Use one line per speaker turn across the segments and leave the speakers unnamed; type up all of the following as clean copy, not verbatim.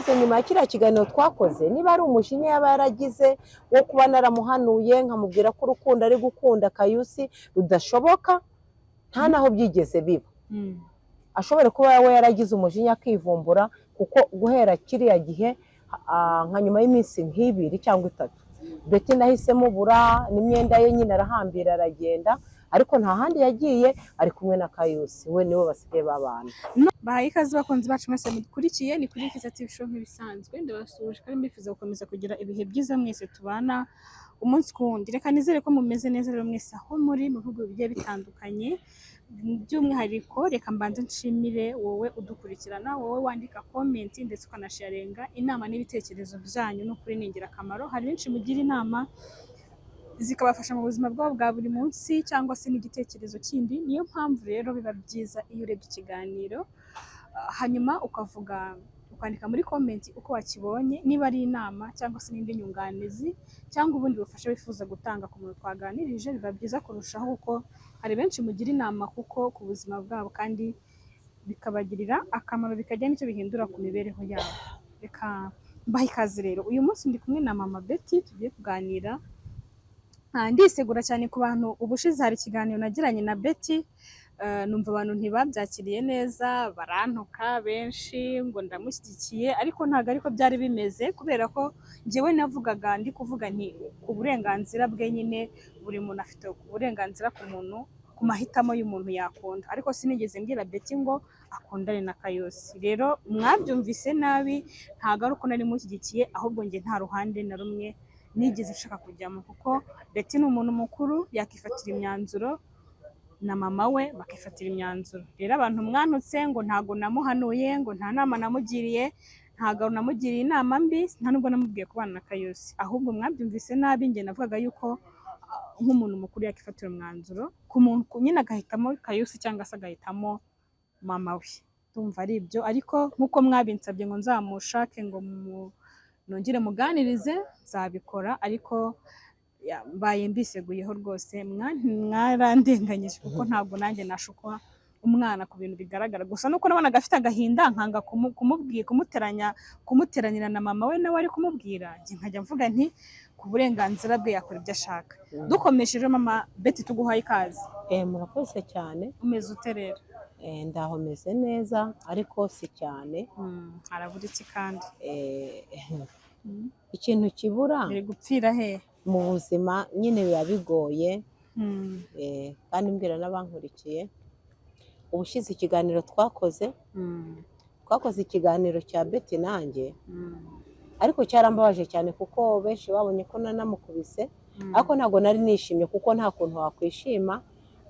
naramubuze nyuma ya kiriya kiganiro twakoze niba ari umujinya yaba yaragize wo kuba naramuhanuye nkamubwira ko urukundo ari gukunda Kayusi rudashoboka nta naho byigeze biba. Ashobora kuba we yaragize umujinya akivumbura kuko guhera kiriya gihe nka nyuma y'iminsi nk'ibiri cyangwa itatu Betty nahise mubura n'imyenda ye nyine arahambira aragenda ariko nta handi yagiye ari kumwe na Kayusi we niwe basigaye babana.
Bahaye ikaze bakunzi bacu mwese mudukurikiye ni kuri Kiza TV show nk'ibisanzwe ndabasuje kandi mbifuza gukomeza kugira ibihe byiza mwese tubana umunsi kundi. Reka nizere ko mumeze neza rero mwese aho muri mu bihugu bigiye bitandukanye. By'umwihariko reka mbanze nshimire wowe udukurikirana, wowe wandika comment ndetse ukanasharinga inama n'ibitekerezo byanyu no kuri n'ingirakamaro. Hari benshi mugira inama zikabafasha mu buzima bwabo bwa buri munsi cyangwa se n'igitekerezo kindi. Niyo mpamvu rero biba byiza iyo urebye ikiganiro hanyuma ukandika muri comment uko wakibonye, niba ari inama cyangwa se n'indi nyunganizi cyangwa ubundi bufasha wifuza gutanga ku muntu twaganirije, biba byiza kurushaho kuko hari benshi mugira inama kuko ku buzima bwabo kandi bikabagirira akamaro bikajya n'icyo bihindura ku mibereho yabo. Reka mbahe ikaze rero. Uyu munsi ndi kumwe na mama Betty tugiye kuganira. Ndisegura cyane ku bantu ubushize hari ikiganiro nagiranye na Betty, numva abantu ntibabyakiriye neza barantuka benshi ngo ndamushyigikiye ariko ntago ariko byari bimeze kubera ko njyewe navugaga ndi kuvuga nti uburenganzira bwe nyine buri muntu afite uburenganzira ku muntu ku mahitamo y'umuntu yakunda, ariko sinigeze mbwira Betty ngo akundane na Kayusi. Rero mwabyumvise nabi, ntago ari uko nari mushyigikiye ahubwo njye nta ruhande na rumwe nigeze nshaka kujyamo kuko Betty ni umuntu mukuru yakifatira imyanzuro na mama we bakifatira imyanzuro. Rero abantu mwantutse ngo ntago namuhanuye ngo nta nama namugiriye, ntago namugiriye inama mbi, nta nubwo namubwiye kubana na Kayusi, ahubwo mwabyumvise nabi. Njye navugaga yuko nk'umuntu mukuru yakifatira umwanzuro ku muntu nyine agahitamo Kayusi cyangwa se agahitamo mama we. Ndumva ari ibyo, ariko nk'uko mwabinsabye ngo nzamushake ngo nongere muganirize nzabikora, ariko mbaye mbiseguyeho rwose. Mwarandenganyije kuko ntabwo nanjye nashukwa umwana ku bintu bigaragara gusa nuko nabonaga afite agahinda nkanga kumuteranira na mama we nawe ari kumubwira, njye nkajya mvuga nti ku burenganzira bwe yakora ibyo ashaka. Dukomesheje mama Betty tuguhaye ikaze.
Murakoze cyane.
Umeze ute rero?
Ndaho meze neza ariko si cyane.
Harabura iki kandi?
Ikintu kibura
biri gupfira he
mu buzima nyine biba bigoye. Kandi mbwira n'abankurikiye ubushize ikiganiro twakoze ikiganiro cya Betty nanjye, ariko cyarambabaje cyane kuko benshi babonye ko nanamukubise, ariko ntabwo nari nishimye kuko nta kuntu wakwishima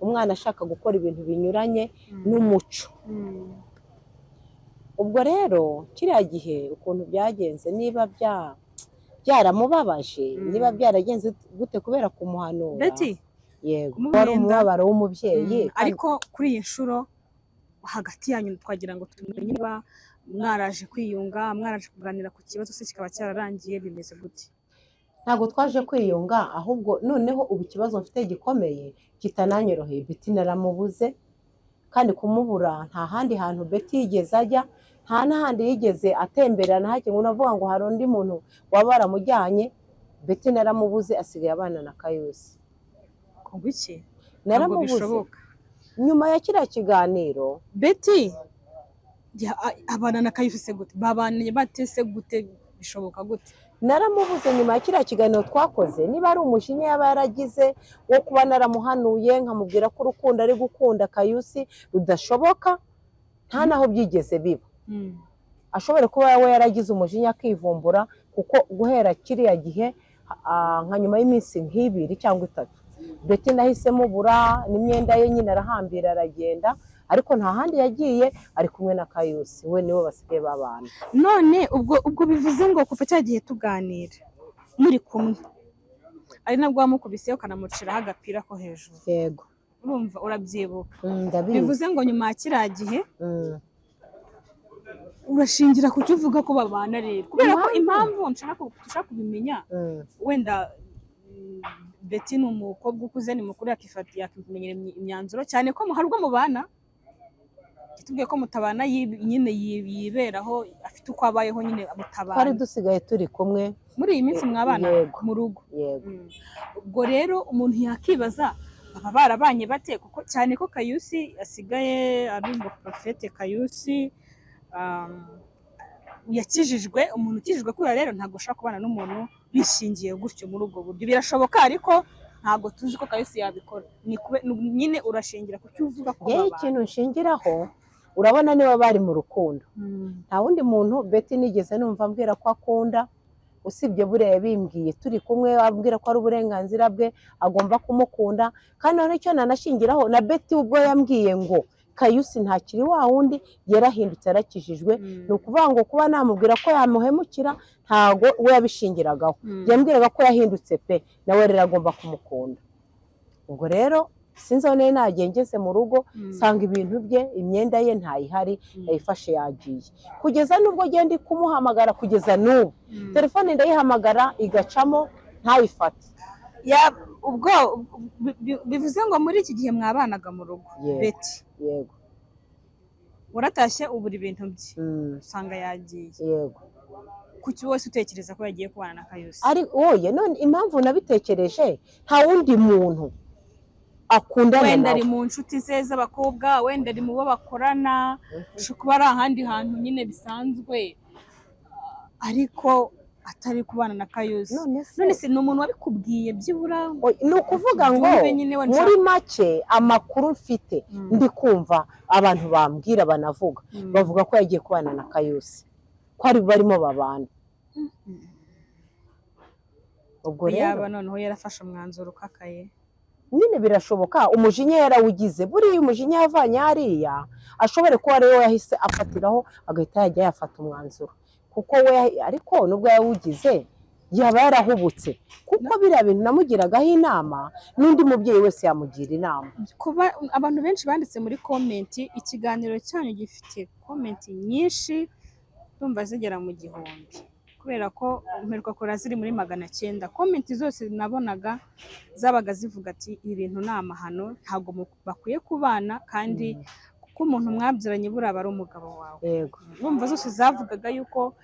umwana ashaka gukora ibintu binyuranye n'umuco. Ubwo rero kiriya gihe ukuntu byagenze, niba byaramubabaje, niba byaragenze gute kubera kumuhanura
Betty,
yego wari umubabaro w'umubyeyi.
ariko kuri iyi nshuro hagati yanyu twagira ngo tumenye niba mwaraje kwiyunga, mwaraje kuganira ku kibazo se kikaba cyararangiye, bimeze gute?
Ntabwo twaje kwiyunga, ahubwo noneho ubu ikibazo mfite gikomeye kitananyoroheye. Betty naramubuze, kandi kumubura nta handi hantu Betty yigeze ajya, nta n'ahandi yigeze atembera na hake ngo unavuga ngo hari undi muntu waba waramujyanye. Betty naramubuze, asigaye abana na Kayusi.
Kongo iki?
Naramubuze nyuma ya kiriya kiganiro.
Betty abana na Kayusi se gute? Babanye batese gute? Bishoboka gute?
Naramubuze nyuma ya kiriya kiganiro twakoze. Niba ari umujinya yaba yaragize wo kuba naramuhanuye nkamubwira ko urukundo ari gukunda Kayusi rudashoboka nta naho byigeze biba. Ashobora kuba we yaragize umujinya akivumbura kuko guhera kiriya gihe nka nyuma y'iminsi nk'ibiri cyangwa itatu Betty nahise mubura n'imyenda ye nyine arahambira aragenda, ariko nta handi yagiye ari kumwe na Kayusi we niwe basigaye babana.
None ubwo bivuze ngo kuva cya gihe tuganira muri kumwe ari nabwo wamukubiseyo ukanamuciraho agapira ko hejuru?
Yego.
Urumva urabyibuka?
Ndabizi.
Bivuze ngo nyuma ya kiriya gihe urashingira ku cyo uvuga ko babana rero, kubera ko impamvu nshaka kubimenya. Wenda Betty ni umukobwa ukuze, ni mukuru, yakimenyera imyanzuro cyane ko hari ubwo mubana. tubwiye ko mutabana nyine yiberaho afite uko abayeho nyine mutabana
twari dusigaye turi kumwe
muri iyi minsi mwabana
Yego.
mu rugo.
yego
Ubwo rero umuntu yakibaza baba barabanye bate, kuko cyane ko Kayusi asigaye ari umuprofete. Kayusi yakijijwe, umuntu ukijijwe kuriya rero ntabwo ushaka kubana n'umuntu bishingiye gutyo muri ubwo buryo. Birashoboka ariko ntabwo tuzi ko Kayusi yabikora. Nyine urashingira ku cyo uvuga ko
yewe ikintu nshingiraho urabona niba bari mu rukundo nta wundi muntu Betty nigeze numva ambwira ko akunda usibye buriya bimbwiye turi kumwe abwira ko ari uburenganzira bwe agomba kumukunda. kandi noneho icyo nanashingiraho na Betty ubwo yambwiye ngo Kayusi ntakiri wa wundi yarahindutse yarakijijwe. ni ukuvuga ngo kuba namubwira ko yamuhemukira ntago we yabishingiragaho. yambwiraga ko yahindutse pe nawe rero agomba kumukunda. ubwo rero sinzi aho nagiye ngeze mu rugo nsanga ibintu bye imyenda ye ntayihari yayifashe yagiye. kugeza n'ubwo agenda kumuhamagara kugeza n'ubu telefone ndayihamagara igacamo ntayifate.
ubwo bivuze ngo muri iki gihe mwabanaga mu rugo Betty
yego
waratashye ubura ibintu bye usanga yagiye.
yego
kuki wese utekereza ko yagiye kubana na Kayusi?
ari oye none impamvu nabitekereje nta wundi muntu akundana
wenda ari
nawe.
mu nshuti ze z'abakobwa, wenda ari mu bo bakorana, ushobora kuba ari ahandi hantu nyine bisanzwe ariko atari kubana na Kayusi. none se ni umuntu wabikubwiye byibura?
ni ukuvuga ngo muri make amakuru mfite ndi kumva abantu bambwira banavuga bavuga ko yagiye kubana na Kayusi ko ari barimo babana. ubwo rero
yaba noneho yarafashe umwanzuro ukakaye.
nyine birashoboka umujinya yarawugize. buriya umujinya yavanye hariya ashobore kuba ariwe yahise afatiraho agahita yajya yafata umwanzuro kuko we ariko nubwo yawugize yaba yarahubutse kuko biriya bintu namugiragaho inama n'undi mubyeyi wese yamugira inama.
kuba abantu benshi banditse muri komenti ikiganiro cyanyu gifite komenti nyinshi ndumva zigera mu 1000 kubera ko mperuka kora ziri muri 900. komenti zose nabonaga zabaga zivuga ati ibi bintu ni amahano ntabwo bakwiye kubana kandi kuko umuntu mwabyaranye buraba ari umugabo wawe.
yego
urumva zose zavugaga yuko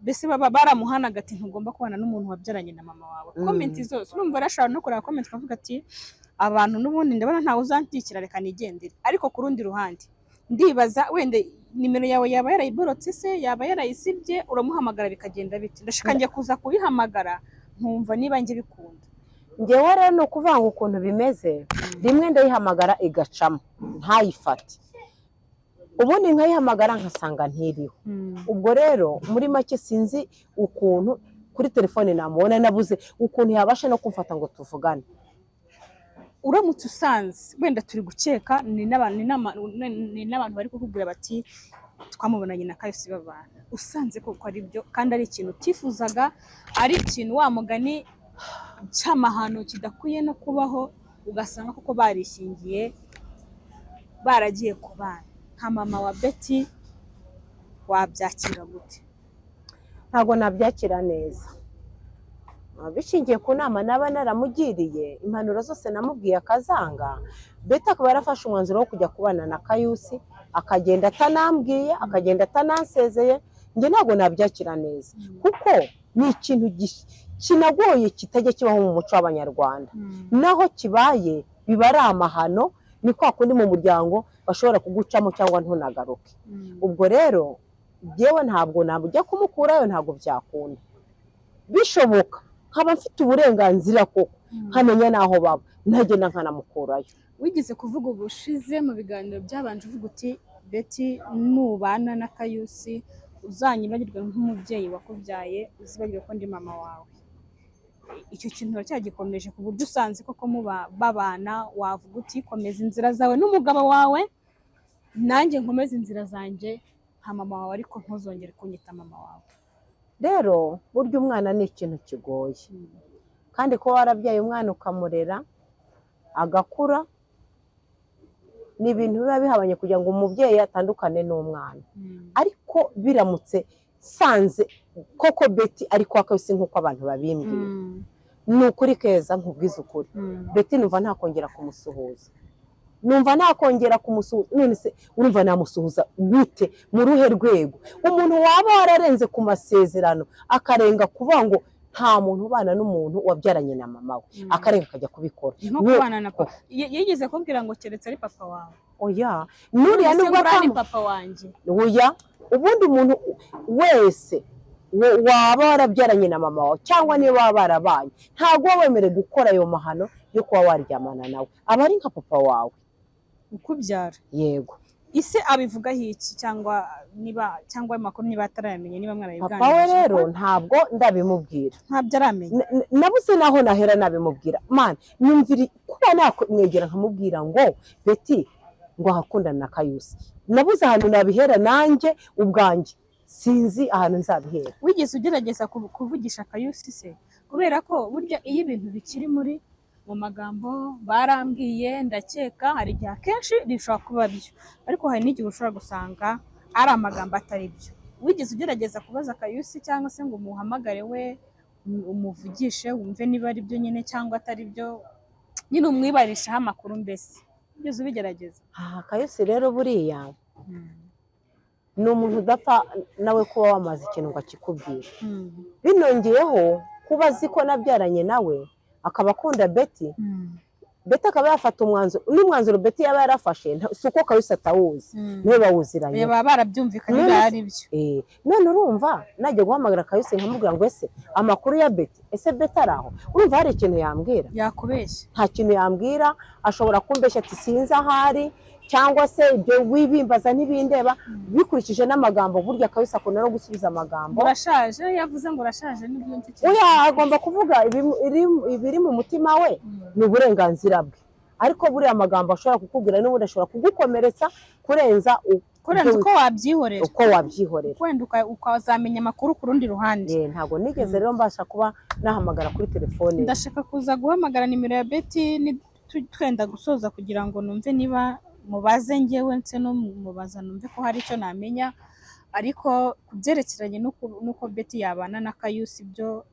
mbese baba baramuhanaga ati ntugomba kubana n'umuntu wabyaranye na mama wawe. komenti zose urumva arashobora no kureba komenti akavuga ati abantu n'ubundi ndabona ntawe uzantikira reka nigendere. ariko ku rundi ruhande ndibaza wenda nimero yawe yaba yarayiborotse se yaba yarayisibye uramuhamagara bikagenda biti. ndashaka njye kuza kuyihamagara nkumva niba njye bikunda.
ngewe rero ni ukuvuga ngo ukuntu bimeze rimwe ndayihamagara igacamo ntayifate ubundi nkayihamagara nkasanga ntiriho. ubwo rero muri make sinzi ukuntu kuri telefone namubona nabuze ukuntu yabasha no kumfata ngo tuvugane.
uramutse usanze wenda turi gukeka ni n'abantu bari kukubwira bati twamubonanye na Kayusi babana, usanze koko ari byo kandi ari ikintu utifuzaga, ari ikintu wa mugani cy'amahano kidakwiye no kubaho, ugasanga koko barishingiye baragiye kubana, nka mama wa Betty wabyakira gute?
Ntabwo nabyakira neza bishingiye ku nama naba naramugiriye, impanuro zose namubwiye akazanga. Betty akaba yarafashe umwanzuro wo kujya kubana na Kayusi, akagenda atanambwiye, akagenda atanansezeye. Njye ntabwo nabyakira neza kuko ni ikintu kinagoye kitajya kibaho mu muco w'Abanyarwanda. Naho kibaye biba ari amahano, ni kwa kundi mu muryango bashobora kugucamo cyangwa ntunagaruke. ubwo rero yewe ntabwo nabujya kumukurayo, ntabwo byakunda. Bishoboka nkaba mfite uburenganzira koko nkamenya naho baba, ntagenda nkanamukurayo.
Wigeze kuvuga ubushize mu biganiro byabanje uvuga uti Betty nubana na Kayusi uzanyibagirwe nk'umubyeyi wakubyaye, uzibagirwe ko ndi mama wawe. Icyo kintu cyagikomeje ku buryo usanze koko babana wavuga uti komeza inzira zawe n'umugabo wawe, nanjye nkomeza inzira zanjye nka mama wawe, ariko ntuzongere kunyita mama wawe.
Rero burya umwana ni ikintu kigoye, kandi ko warabyaye umwana ukamurera agakura ni ibintu biba bihabanye kugira ngo umubyeyi atandukane n'umwana. Ariko biramutse sanze koko Betty ariko Kayusi nk'uko abantu babimbwiye, ni ukuri keza nkubwiza ukuri, Betty numva ntakongera kumusuhuza. numva nakongera kumusuhuza. None se urumva namusuhuza gute, mu ruhe rwego? Umuntu waba wararenze ku masezerano akarenga kuvuga ngo nta muntu ubana n'umuntu wabyaranye na mama we, akarenga akajya kubikora.
nko kubana na papa yigeze kubwira ngo keretse ari papa wawe?
Oya, nuriya nubwo
ari papa wanjye.
Oya, ubundi umuntu wese waba warabyaranye na mama wawe cyangwa niba waba barabanye, ntabwo waba wemerewe gukora ayo mahano yo kuba waryamana nawe. Aba ari nka papa wawe
ukubyara.
Yego.
Ise abivugaho iki cyangwa amakuru niba atarayamenye, niba mwarabiganirije?
Papa we rero ntabwo ndabimubwira,
ntabyo aramenya.
nabuze naho nahera nabimubwira. Man, nyumvira kuba namwegera nkamubwira ngo Betty ngo ahakundana na Kayusi, nabuze ahantu nabihera nanjye ubwanjye sinzi ahantu nzabihera.
Wigeze ugerageza kuvugisha Kayusi se? Kubera ko burya iyo ibintu bikiri muri mu magambo barambwiye, ndakeka hari igihe akenshi bishobora kuba byo, ariko hari n'igihe ushobora gusanga ari amagambo atari byo. Wigeze ugerageza kubaza Kayusi cyangwa se ngo umuhamagare we umuvugishe wumve niba ari byo nyine cyangwa atari byo, nyine umwibarishaho amakuru? Mbese wigeze ubigerageza?
Kayusi rero buriya ni umuntu udapfa nawe kuba wamaze ikintu ngo akikubwire. Binongeyeho kuba azi ko nabyaranye nawe, akaba akunda Betty. Betty akaba yafata umwanzuro, n'umwanzuro Betty yaba yarafashe si uko Kayusi atawuzi, niwe bawuziranye,
baba barabyumvikanye ari byo.
None urumva najya guhamagara Kayusi nkamubwira ngo ese amakuru ya Betty, ese Betty araho? Urumva hari ikintu yambwira?
Yakubeshya?
Nta kintu yambwira. Ashobora kumbeshya ati sinzi ahari, cyangwa se ibyo wibimbaza n'ibindeba bikurikije n'amagambo. Burya Kayusi akunda no gusubiza amagambo.
Urashaje, yavuze ngo urashaje ni byinshi cyane.
Oya, agomba kuvuga ibiri mu mutima we, ni uburenganzira bwe. Ariko buriya amagambo ashobora kukubwira n'ubundi ashobora kugukomeretsa kurenza
uko wabyihorera,
wenda
ukazamenya amakuru ku rundi ruhande.
Ntabwo nigeze rero mbasha kuba nahamagara kuri telefone.
Ndashaka kuza guhamagara nimero ya Betty twenda gusoza kugira ngo numve niba mubaze njyewe nse no mubaza numve ko hari icyo namenya. Ariko kubyerekeranye nuko Betty yabana na Kayusi byo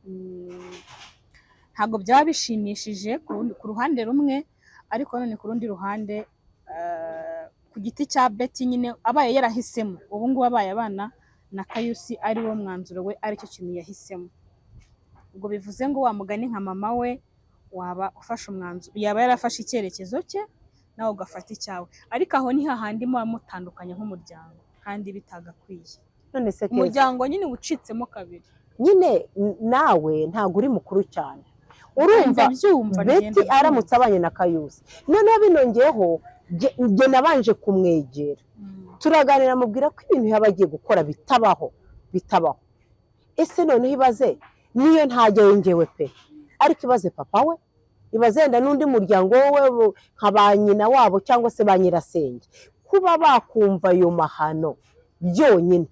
ntabwo byaba bishimishije ku ruhande rumwe, ariko none ku rundi ruhande ku giti cya Betty nyine abaye yarahisemo ubu ngubu abaye abana na Kayusi ari wo mwanzuro we, aricyo kintu yahisemo. Ubwo bivuze ngo wa mugani nka mama we waba ufashe umwanzuro, yaba yarafashe icyerekezo cye nawe ugafata icyawe, ariko aho ni hahandi muba mutandukanye nk'umuryango kandi bitagakwiye.
None se
umuryango nyine ucitsemo kabiri,
nyine nawe ntabwo uri mukuru cyane. Urumva Betty aramutse abanye na Kayusi, noneho binongeyeho njye nabanje kumwegera turaganira, mubwira ko ibintu yaba agiye gukora bitabaho. Ese noneho ibaze niyo ntajyayo njyewe pe, ariko ibaze papa we, ibaze wenda n'undi muryango we nka ba nyina wabo cyangwa se ba nyirasenge, kuba bakumva ayo mahano byonyine.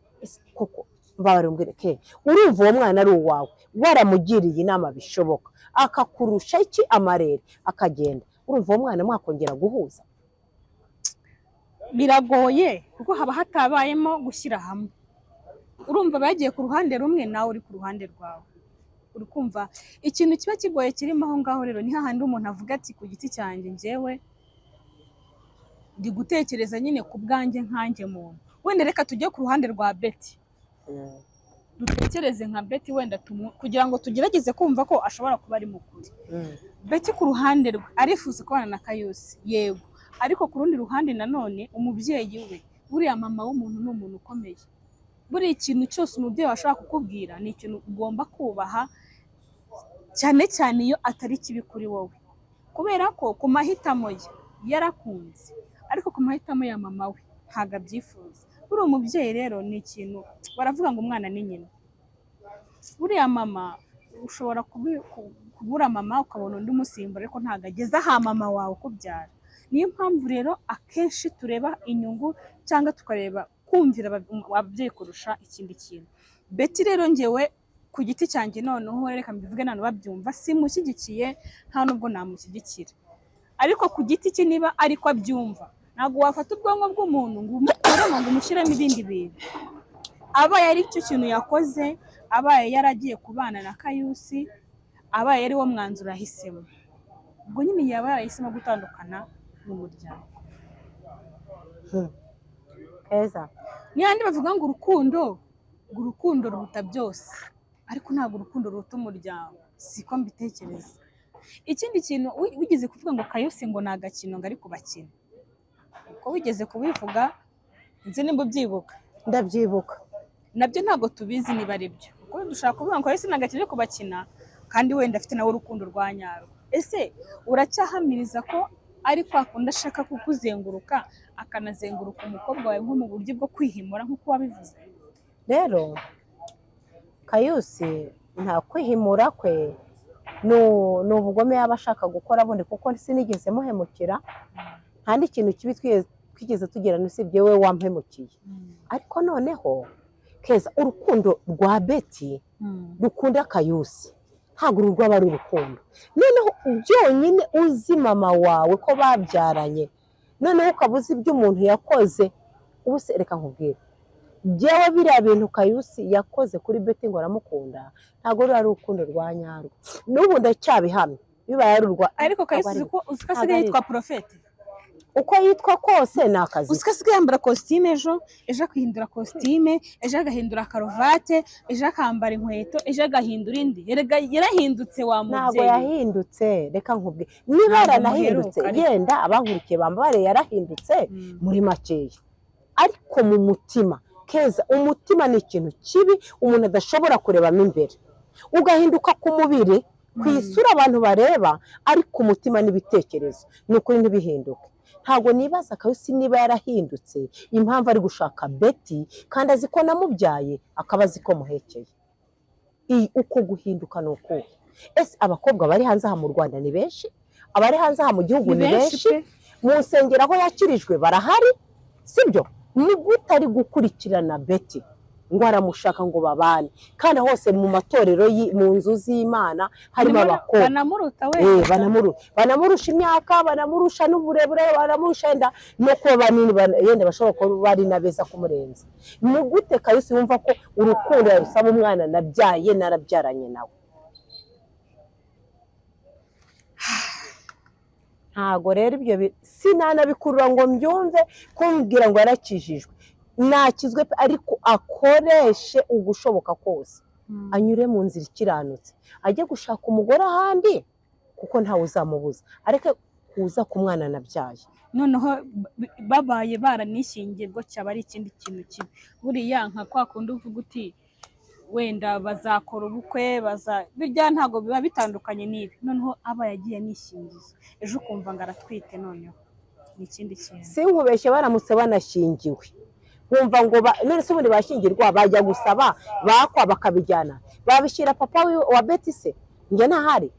Koko barumbwire ke urumva uwo mwana ari uwawe, waramugiriye inama bishoboka akakurusha iki amarere akagenda, urumva uwo mwana mwakongera guhuza?
Biragoye kuko haba hatabayemo gushyira hamwe. Urumva bagiye ku ruhande rumwe, nawe uri ku ruhande rwawe. Uri kumva ikintu kiba kigoye kirimo aho ngaho. Rero ni hahandi umuntu avuga ati ku giti cyanjye njyewe ndi gutekereza nyine ku bwanjye nkanjye muntu, wenda reka tujye ku ruhande rwa Betty, dutekereze nka Betty wenda kugira ngo tugerageze kumva ko ashobora kuba ari mukuri. Betty ku ruhande rwe arifuza kubana na Kayusi, yego, ariko ku rundi ruhande nanone umubyeyi we, buriya mama w'umuntu ni umuntu ukomeye. Buri ikintu cyose umubyeyi ashobora kukubwira ni ikintu ugomba kubaha, cyane cyane iyo atari kibi kuri wowe, kubera ko ku mahitamo ye yarakunze, ariko ku mahitamo ya mama we ntabwo abyifuza. Buri umubyeyi rero ni ikintu baravuga ngo umwana ni nyina. Buriya mama ushobora kubura mama ukabona undi umusimbura, ariko ntabwo ageze aha mama wawe ukubyara. Niyo mpamvu rero akenshi tureba inyungu cyangwa tukareba kumvira ababyeyi kurusha ikindi kintu. Betty rero njyewe ku giti cyanjye noneho reka mbivuge nano babyumva, simushyigikiye nta nubwo namushyigikira, ariko ku giti cye niba ariko abyumva, ntabwo wafata ubwonko bw'umuntu ngo umushyiremo ibindi bintu. Abaye ari cyo kintu yakoze, abaye yaragiye kubana na Kayusi, abaye ari wo mwanzuro ahisemo, ubwo nyine yaba yarahisemo gutandukana n'umuryango.
Keza
n'iyandi bavuga ngo urukundo ruruta byose, ariko ntabwo urukundo ruruta umuryango, siko mbitekereza. Ikindi kintu wigeze kuvuga ngo Kayusi ngo ni agakino ngo ari kubakina, uko wigeze kubivuga nzi nimba ubyibuka.
ndabyibuka.
Nabyo ntabwo tubizi niba ari byo, kuko dushaka kuvuga ngo Kayusi ni agakino ari kubakina kandi wenda afite nawe urukundo rwa nyarwo. Ese uracyahamiriza ko ari kwa kundi ashaka kukuzenguruka akanazenguruka umukobwa wawe nko mu buryo bwo kwihimura nk'uko wabivuze?
Rero Kayusi nta kwihimura kwe, ni ubugome yaba ashaka gukora bundi, kuko sinigeze muhemukira, nta n'ikintu kibi twigeze tugira usibye we wampemukiye. Ariko noneho Keza, urukundo rwa Betty rukunda Kayusi ntabwo rwaba ari urukundo. Noneho byonyine uzi mama wawe ko babyaranye, noneho ukaba uzi ibyo umuntu yakoze, ubu se reka nkubwire, byewe biriya bintu Kayusi yakoze kuri Betty ngo aramukunda, ntabwo ruri ari urukundo rwa nyarwo. N'ubu ndacyabihamya bibaye ari urwa.
Ariko Kayusi uzi ko asigaye yitwa Porofete,
uko yitwa kose ni akazi.
uzi ko asigaye yambara kositime, ejo akahindura kositime, ejo agahindura karuvate, ejo akambara inkweto, ejo agahindura indi. Yarahindutse wa mubyeyi.
Ntabwo yahindutse, reka nkubwire, niba yaranahindutse yenda abankurikiye bambare yarahindutse muri makeya, ariko mu mutima Keza, umutima ni ikintu kibi umuntu adashobora kurebamo imbere, ugahinduka ku mubiri, ku isura abantu bareba, ariko umutima n'ibitekerezo ni ukuri ntibihinduke. Ntabwo nibaza Kayusi niba yarahindutse impamvu ari gushaka Betty kandi azi ko namubyaye, akaba azi ko muhekeye. Uko guhinduka ni uko. Ese abakobwa bari hanze aha mu Rwanda ni benshi, abari hanze aha mu gihugu ni benshi, mu nsengero aho yakirijwe barahari, sibyo? Ni gute ari gukurikirana Betty ngo aramushaka ngo babane, kandi hose mu matorero mu nzu z'Imana harimo abakobwa
banamuruta we,
banamurusha imyaka, banamurusha n'uburebure, banamurusha yenda no kuba banini, yenda bashobora kuba bari nabeza kumurenza. Ni gute Kayusi wumva ko urukundo yarusaba umwana nabyaye narabyaranye nawe? Ntago rero ibyo sinanabikurura ngo mbyumve kumbwira ngo yarakijijwe. Nakizwe ariko akoreshe ugushoboka kose, anyure mu nzira ikiranutse, ajye gushaka umugore ahandi kuko ntawe uzamubuza, areke kuza ku mwana nabyaye.
Noneho babaye baranishingiye bwo cyaba ari ikindi kintu kibi. Buriya nka kwa kundi uvuga uti wenda bazakora ubukwe, birya ntabwo biba bitandukanye n'ibi. Noneho aba yagiye nishingiye, ejo ukumva ngo aratwite, noneho ni ikindi kintu.
Sinkubeshye, baramutse banashingiwe wumva ngo none se ubundi bashyingirwa bajya gusaba bakwa bakabijyana, babishyira papa wa Betty se njye ntahari.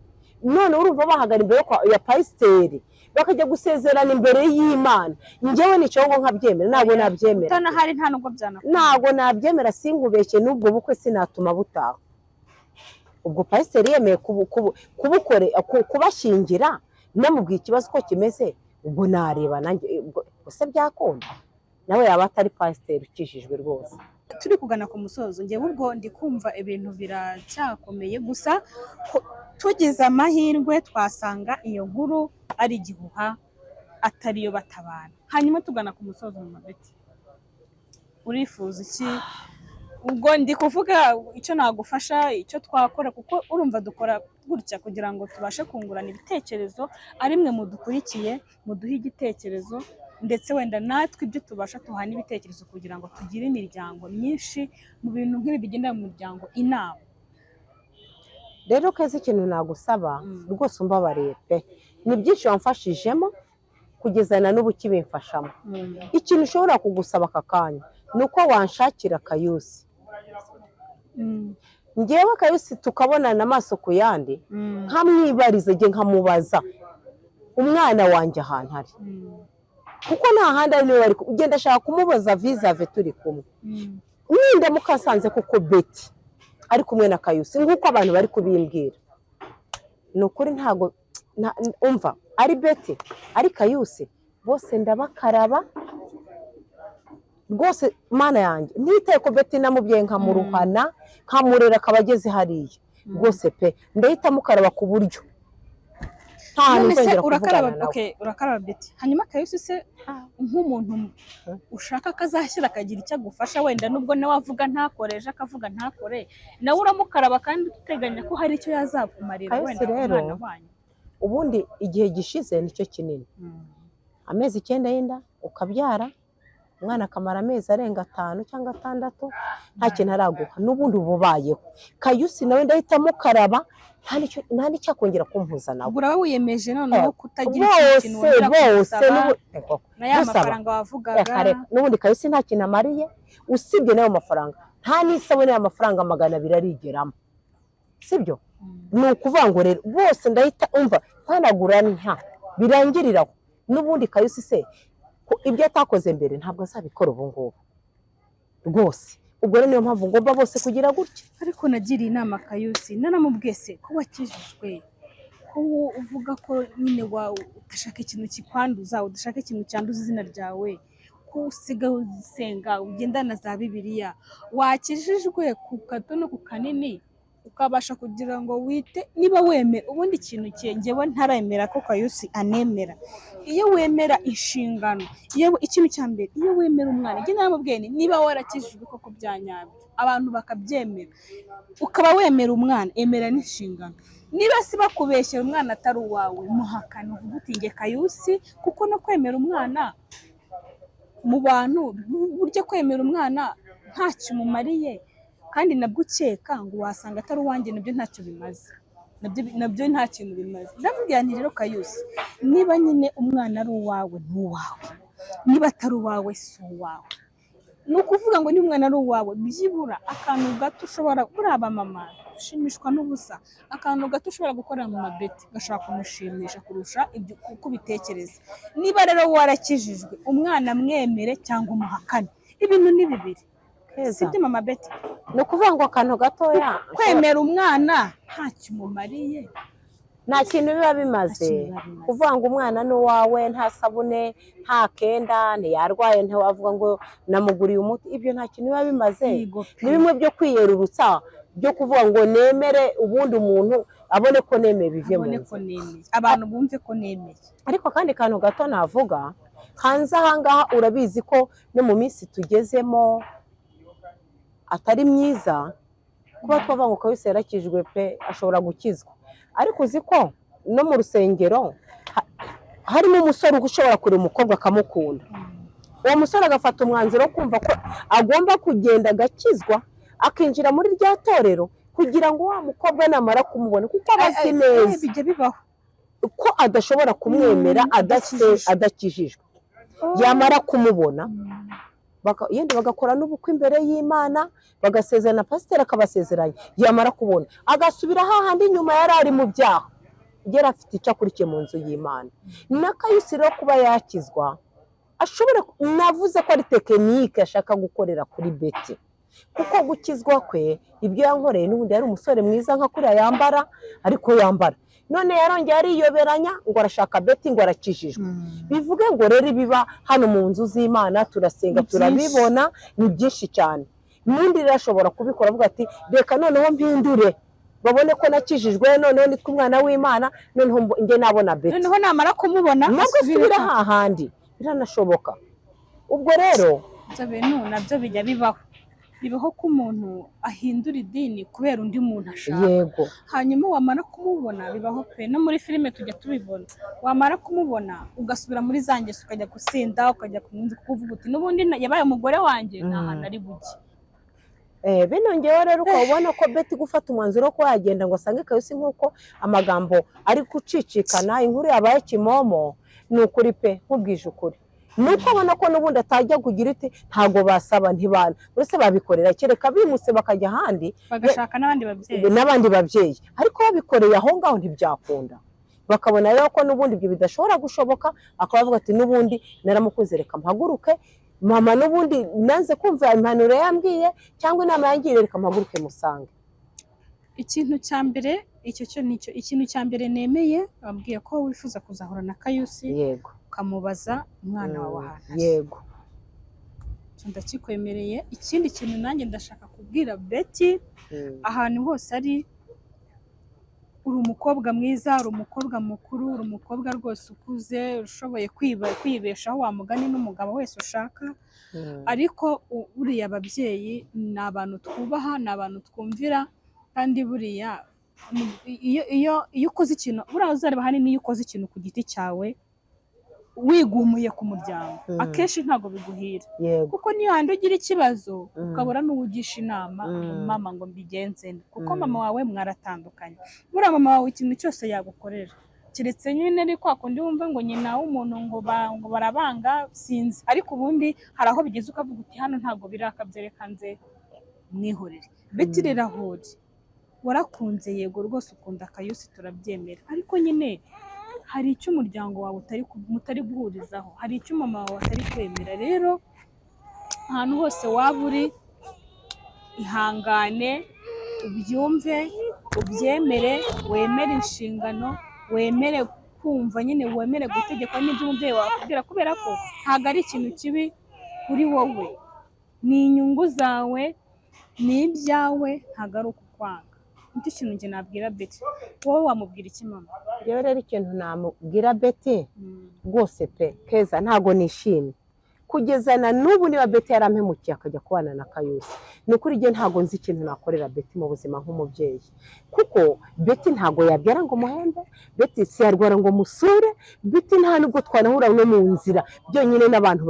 None urumva bahagara imbere ya pasiteri bakajya gusezerana imbere y'Imana, njyewe nicyo ngo nkabyemera? Ntabwo nabyemera.
Utanahari nta nubwo byanakora.
Ntabwo nabyemera, sinkubeshye, n'ubwo bukwe sinatuma butaha. Ubwo pasiteri yemeye kubashyingira, namubwiye ikibazo ko kimeze, ubwo nareba nanjye ese byakunda. Nawe yaba atari pasiteri ukijijwe rwose.
Turi kugana ku musozo, njyewe ubwo ndi kumva ibintu biracyakomeye, gusa tugize amahirwe twasanga iyo nkuru ari igihuha atariyo batabana. Hanyuma tugana ku musozo mu Betty, urifuza iki? Ubwo ndi kuvuga icyo nagufasha, icyo twakora, kuko urumva dukora gutya kugira ngo tubashe kungurana ibitekerezo, ari mwe mudukurikiye muduhe igitekerezo, ndetse wenda natwe ibyo tubasha tuhana ibitekerezo kugira ngo tugire imiryango myinshi mu bintu nk'ibi bigendera mu muryango inama.
Rero Keza, ikintu nagusaba rwose umbabarire pe, ni byinshi wamfashijemo kugeza na n'ubu kibimfashamo. Ikintu ushobora kugusaba aka kanya ni uko wanshakira Kayusi. Njyewe Kayusi tukabonana amaso ku yandi, nkamwibariza njye nkamubaza umwana wanjye ahantu ari, kuko nta handi ari niwe bari ugenda ashaka kumubaza visave turi kumwe. Mwinde mukasanze kuko Betty ari kumwe na Kayusi nk'uko abantu bari kubimbwira, ni ukuri ntago umva ari Betty ari Kayusi bose ndabakaraba rwose. Mana yanjye ntitaye ko Betty namubyeyi nkamuruhana nkamurera akaba ageze hariya rwose pe, ndahita mukaraba ku buryo nta hantu
none se
uzongera
urakaraba
kuvugana nawe.
okay urakaraba Betty hanyuma Kayusi se nk'umuntu ushaka akazashyira akagira icyo agufasha wenda nubwo nawe avuga ntakoreje akavuga ntakore nawe uramukaraba kandi uteganya ko hari icyo yazakumarira
Kayusi
wenda
rero,
umwana wanyu.
ubundi igihe gishize nicyo kinini. Amezi 9 y'inda ukabyara, umwana akamara amezi arenga 5 cyangwa 6 nta kintu araguha, n'ubundi ububayeho. Kayusi nawe ndahita mukaraba, nta n'icyo akongera kumpuza nawe.
Ubwo urabe wiyemeje noneho kutagira ikintu
bose
wongera na ya mafaranga wavugaga.
N'ubundi Kayusi nta kintu amariye, usibye nayo mafaranga nta n'isabune y'amafaranga 200 arigeramo, sibyo? Ni ukuvuga ngo rero bose ndahita umva ntanagura nta birangiriraho. N'ubundi Kayusi se ibyo atakoze mbere ntabwo azabikora ubu ngubu rwose. Ubwo rero niyo mpamvu ngomba bose kugira gutya.
Ariko nagiriye inama Kayusi naramubwiye se ko wakijijwe, ko uvuga ko nyine udashaka ikintu kikwanduza, udashaka ikintu cyanduza izina ryawe, ko usiga usenga ugendana za Bibiliya, wakijijwe ku gato no ku kanini ukabasha kugira ngo wite niba wemera ubundi ikintu ngewe ntaremera ko Kayusi anemera. Iyo wemera inshingano, iyo ikintu cya mbere, iyo wemera umwana, njye namubwiye niba warakijijwe koko byanyabyo abantu bakabyemera, ukaba wemera umwana, emera n'inshingano. Niba si bakubeshyera umwana atari uwawe, muhakana uvuga uti nge Kayusi, kuko no kwemera umwana mu bantu buryo kwemera umwana ntacyo umumariye, kandi nabwo ukeka ngo wasanga atari uwanjye, nabyo ntacyo bimaze, nabyo nta kintu bimaze. Ndabwira nti rero Kayusi, niba nyine umwana ari uwawe ni uwawe, niba atari uwawe si uwawe. Ni ukuvuga ngo niba umwana ari uwawe, byibura akantu gato ushobora kuraba mama ushimishwa n'ubusa, akantu gato ushobora gukorera mu mabeti gashaka kumushimisha kurusha ibyo uko ubitekereza. Niba rero warakijijwe, umwana mwemere cyangwa umuhakane, ibintu ni bibiri. Sibyo mama Betty?
Ni ukuvuga ngo akantu gatoya
kwemera umwana ntacyo umumariye,
nta kintu biba bimaze. Kuvuga ngo umwana ni uwawe, nta sabune, nta kenda, ntiyarwaye, ntiwavuga ngo namuguriye umuti, ibyo nta kintu biba bimaze. Ni bimwe byo kwiyerurutsa, byo kuvuga ngo nemere ubundi umuntu abone ko nemeye bive mu nzu,
abantu bumve ko nemeye.
Ariko kandi kantu gato navuga, hanze ahangaha urabizi ko no mu minsi tugezemo atari myiza, kuba twavuga ngo Kayusi yarakijwe pe ashobora gukizwa. Ariko uzi ko no mu rusengero harimo umusore ushobora kureba umukobwa akamukunda, uwo musore agafata umwanzuro wo kumva ko agomba kugenda agakizwa, akinjira muri rya torero kugira ngo wa mukobwa namara kumubona, kuko aba azi neza
bijya bibaho
ko adashobora kumwemera adakijijwe. Yamara kumubona yenda bagakora n'ubukwe imbere y'Imana, bagasezerana, pasiteri akabasezeranya, yamara kubona agasubira hahandi nyuma yari ari mu byaha, yari afite icyo akurikiye mu nzu y'Imana. Na Kayusi rero kuba yakizwa, ashobora, navuze ko ari tekinike ashaka gukorera kuri Betty, kuko gukizwa kwe ibyo yankoreye, n'ubundi yari umusore mwiza nka kuriya yambara, ariko yambara none yarongeye ariyoberanya ngo arashaka Betty ngo arakijijwe. Bivuge ngo rero ibiba hano mu nzu z'Imana turasenga turabibona ni byinshi cyane. N'undi rashobora kubikora avuga ati reka noneho mpindure babone ko nakijijwe, noneho nitwe umwana w'Imana, noneho nge nabona Betty,
noneho namara kumubona
nabwo subira hahandi, biranashoboka. Ubwo rero
ibyo bintu nabyo bijya bibaho ko umuntu ahindura idini kubera undi muntu ashaka.
Yego.
Hanyuma wamara kumubona, bibaho pe, no muri filime tujya tubibona, wamara kumubona ugasubira muri za ngeso, ukajya gusinda, ukajya kuvuga uti n'ubundi yabaye umugore wanjye nta hantu ari buke.
Binongeyeho rero uko ubona ko Betty gufata umwanzuro ko yagenda ngo asange Kayusi nk'uko amagambo ari gucicikana, inkuru yabaye kimomo, ni ukuri pe, nkubwije ukuri. Nuko abona ko n'ubundi atajya kugira iti ntago basaba ntibana, bose babikorera kereka bimutse bakajya ahandi
bagashaka
n'abandi babyeyi, ariko babikoreye aho ngaho ntibyakunda. Bakabona rero ko n'ubundi ibyo bidashobora gushoboka, akabavuga ati n'ubundi naramukunze reka mpaguruke, mama n'ubundi nanze kumva impanuro yambwiye cyangwa inama yangiye, reka mpaguruke musange.
Ikintu cya mbere icyo cyo nicyo ikintu cya mbere nemeye, wabwiye ko wifuza kuzahura na Kayusi.
Yego.
Ukamubaza umwana wawe ahantu.
Yego.
Ndakikwemereye. Ikindi kintu nanjye ndashaka kubwira Betty, ahantu hose ari uri umukobwa mwiza, uri umukobwa mukuru, uri umukobwa rwose ukuze ushoboye kwibeshaho, wamugani n'umugabo wese ushaka. Ariko buriya ababyeyi ni abantu twubaha, ni abantu twumvira, kandi buriya iyo ukoze ikintu, buriya uzareba hanini iyo ukoze ikintu ku giti cyawe wigumuye ku muryango, akenshi ntabwo biguhira. Kuko niyo handi ugira ikibazo ukabura n'uwugisha inama, mama ngo mbigenze, kuko mama wawe mwaratandukanye. Buriya mama wawe ikintu cyose yagukorera, keretse nyine ari kwa kundi wumva ngo nyina w'umuntu ngo barabanga, sinzi. Ariko ubundi hari aho bigeze ukavuga uti hano ntabwo birakabyereka nze mwihorere. Betty rero ahuri warakunze, yego rwose ukunda Kayusi turabyemera, ariko nyine hari icyo umuryango wawe mutari guhurizaho, hari icyo mama wawe atari kwemera. Rero ahantu hose waba uri, ihangane ubyumve, ubyemere, wemere inshingano, wemere kumva nyine, wemere gutegekwa n'ibyo umubyeyi wawe akubwira, kubera ko ntabwo ari ikintu kibi kuri wowe, ni inyungu zawe, ni ibyawe, ntabwo ari ukukwanga. Nicyo kintu njye nabwira Betty. Wowe wamubwira iki mama?
Yewe rero ikintu namubwira Betty rwose pe Keza, ntabwo nishimye kugeza na n'ubu. Niba Betty yarampemukiye akajya kubana na Kayusi, ni ukuri njye ntabwo nzi ikintu nakorera Betty mu buzima nk'umubyeyi, kuko Betty ntabwo yabyara ngo muhembe, Betty si yarwara ngo musure, Betty nta nubwo twanahura no mu nzira byonyine n'abantu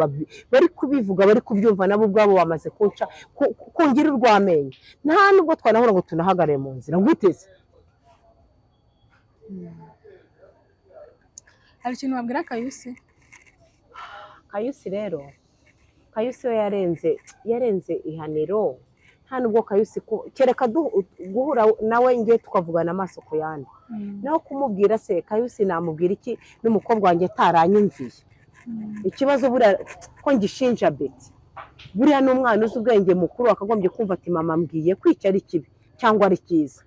bari kubivuga, bari kubyumva nabo ubwabo bamaze kungira urw'amenyo, nta nubwo twanahura ngo tunahagarare mu nzira guteze.
Hari ikintu wabwira Kayusi?
Kayusi rero, Kayusi we yarenze ihaniro. Nta nubwo Kayusi kereka guhura nawe ngiye tukavugana amaso ku yandi, naho kumubwira se Kayusi namubwira iki n'umukobwa wanjye ataranyumviye? Ikibazo buriya ko ngishinja Betty, buriya n'umwana uzi ubwenge mukuru akagombye kumva ati mama mbwiye kwica ari kibi cyangwa ari cyiza.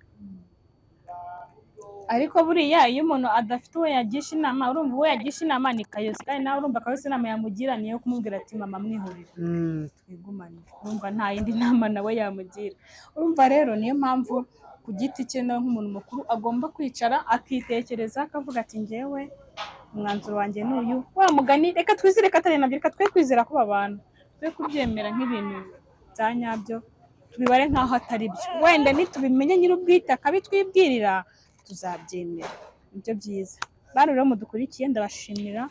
Ariko buriya iyo umuntu adafite uwo yagisha inama, urumva uwo yagisha inama ni Kayusi, kandi nawe urumva Kayusi inama yamugira niyo kumubwira ati mama mwihurire twigumane, urumva nta yindi nama nawe yamugira. Urumva rero niyo mpamvu ku giti cye nawe nk'umuntu mukuru agomba kwicara akitekereza, akavuga ati njyewe umwanzuro wanjye n'uyu, wa mugani reka twizere ko atari nabyo, reka twe kwizera ko babana, twe kubyemera nk'ibintu bya nyabyo, tubibare nk'aho atari byo. Wenda nitubimenye nyir'ubwite akabitwibwirira tuzabyemera, nibyo byiza. Bano rero mudukurikiye ndabashimira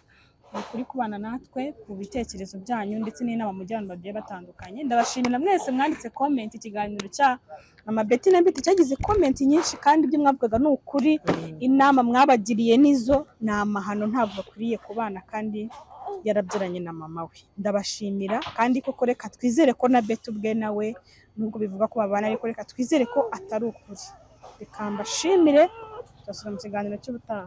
kuri kubana natwe, ku bitekerezo byanyu ndetse n'inama mujya abantu bagiye batandukanye. Ndabashimira mwese mwanditse comment. Ikiganiro cya Mama Betty na Betty cyagize comment nyinshi, kandi ibyo mwavugaga ni ukuri, inama mwabagiriye nizo, ni amahano, ntabwo bakwiriye kubana, kandi yarabyaranye na mama we. Ndabashimira, kandi koko reka twizere ko na Betty ubwe nawe nubwo bivuga ko babana, ariko reka twizere ko atari ukuri. Reka mbashimire, turasubira mu kiganiro cy'ubutaha.